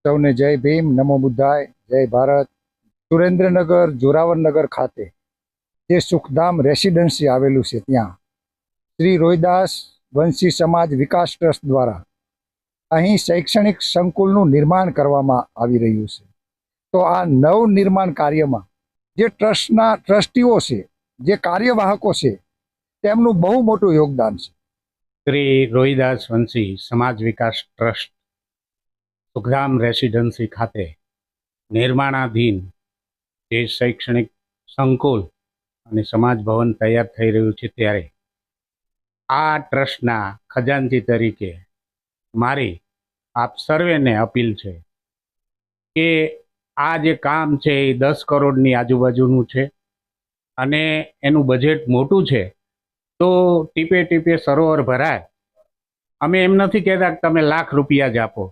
સૌને જય ભીમ, નમો બુદ્ધાય, જય ભારત। સુરેન્દ્રનગર જોરાવરનગર ખાતે જે સુખધામ રેસિડેન્સી આવેલું છે ત્યાં શ્રી રોહિદાસ વંશી સમાજ વિકાસ ટ્રસ્ટ દ્વારા અહીં શૈક્ષણિક સંકુલનું નિર્માણ કરવામાં આવી રહ્યું છે। તો આ નવનિર્માણ કાર્યમાં જે ટ્રસ્ટના ટ્રસ્ટીઓ છે, જે કાર્યવાહકો છે, તેમનું બહુ મોટું યોગદાન છે। શ્રી રોહિદાસ વંશી સમાજ વિકાસ ટ્રસ્ટ સુખધામ રેસિડેન્સી ખાતે નિર્માણાધીન જે શૈક્ષણિક સંકુલ અને સમાજ ભવન તૈયાર થઈ રહ્યું છે, ત્યારે આ ટ્રસ્ટના ખજાનચી તરીકે મારી આપ સર્વેને અપીલ છે કે આ જે કામ છે એ 10 કરોડની આજુબાજુનું છે અને એનું બજેટ મોટું છે। તો ટીપે ટીપે સરોવર ભરાય। અમે એમ નથી કહેતા કે તમે લાખ રૂપિયા જ આપો,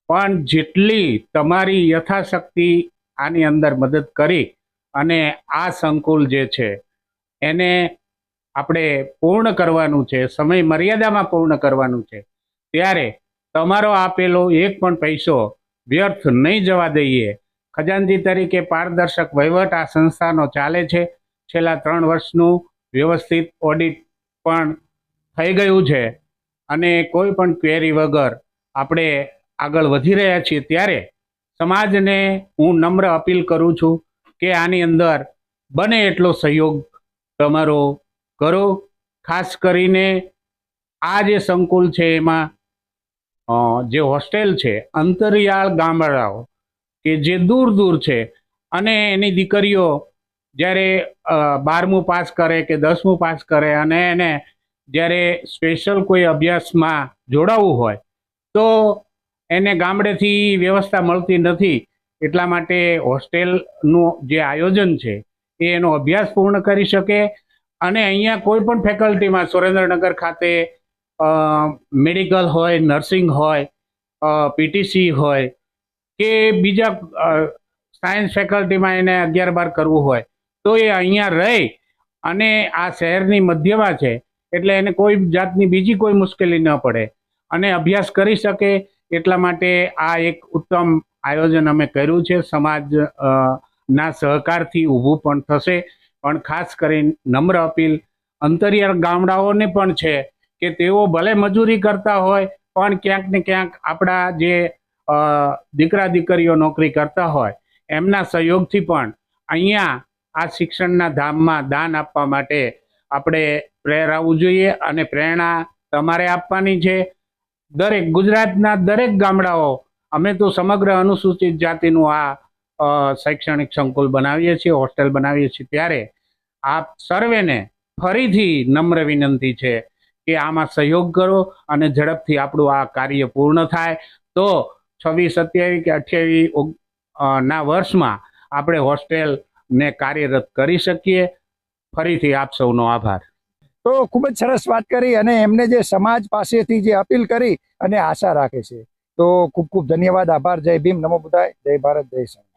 પણ જેટલી તમારી યથાશક્તિ આની અંદર મદદ કરી અને આ સંકુલ જે છે એને આપણે પૂર્ણ કરવાનું છે, સમય મર્યાદામાં પૂર્ણ કરવાનું છે, ત્યારે તમારો આપેલો એક પણ પૈસો વ્યર્થ નહીં જવા દઈએ। ખજાનચી તરીકે પારદર્શક વહીવટ આ સંસ્થાનો ચાલે છે। છેલ્લા 3 વર્ષનું વ્યવસ્થિત ઓડિટ પણ થઈ ગયું છે અને કોઈ પણ ક્વેરી વગર આપણે આગળ વધી રહ્યા છીએ। ત્યારે સમાજને હું નમ્ર અપીલ કરું છું કે આની અંદર બને એટલો સહયોગ તમારો કરો। ખાસ કરીને આ જે સંકુલ છે એમાં જે હોસ્ટેલ છે, અંતરિયાળ ગામડાઓ કે જે દૂર દૂર છે અને એની દીકરીઓ જ્યારે 12મું પાસ કરે કે 10મું પાસ કરે અને એને જ્યારે સ્પેશિયલ કોઈ અભ્યાસમાં જોડાવવું હોય તો એને ગામડેથી વ્યવસ્થા મળતી નથી। એટલા માટે હોસ્ટેલનું જે આયોજન છે એ એનો અભ્યાસ પૂર્ણ કરી શકે અને અહીંયા કોઈ પણ ફેકલ્ટીમાં સુરેન્દ્રનગર ખાતે મેડિકલ હોય, નર્સિંગ હોય, પીટીસી હોય કે બીજા સાયન્સ ફેકલ્ટીમાં એને 11-12 કરવું હોય તો એ અહીંયા રહી અને આ શહેરની મધ્યમાં છે એટલે એને કોઈ જાતની બીજી કોઈ મુશ્કેલી ન પડે અને અભ્યાસ કરી શકે। એટલા માટે આ એક ઉત્તમ આયોજન અમે કર્યું છે। સમાજ ના સહકારથી ઊભું પણ થશે, પણ ખાસ કરીને નમ્ર અપીલ અંતરિયાળ ગામડાઓને પણ છે કે તેઓ ભલે મજૂરી કરતા હોય પણ ક્યાંક ને ક્યાંક આપણા જે દીકરા દીકરીઓ નોકરી કરતા હોય એમના સહયોગથી પણ અહીંયા આ શિક્ષણના ધામમાં દાન આપવા માટે આપણે પ્રેરાવવું જોઈએ અને પ્રેરણા તમારે આપવાની છે। દરેક ગુજરાતના દરેક ગામડાઓ, અમે તો સમગ્ર અનુસૂચિત જાતિનું આ શૈક્ષણિક સંકુલ બનાવીએ છીએ, હોસ્ટેલ બનાવીએ છીએ, ત્યારે આપ સર્વેને ફરીથી નમ્ર વિનંતી છે કે આમાં સહયોગ કરો અને ઝડપથી આપણું આ કાર્ય પૂર્ણ થાય તો 26, 27 કે 28 ના વર્ષમાં આપણે હોસ્ટેલને કાર્યરત કરી શકીએ। ફરીથી આપ સૌનો આભાર। તો ખૂબ જ સરસ વાત કરી અને એમને જે સમાજ પાસેથી જે અપીલ કરી અને આશા રાખે છે, તો ખૂબ ખૂબ ધન્યવાદ, આભાર। જય ભીમ, નમો બુદ્ધાય, જય ભારત, જય સંઘ।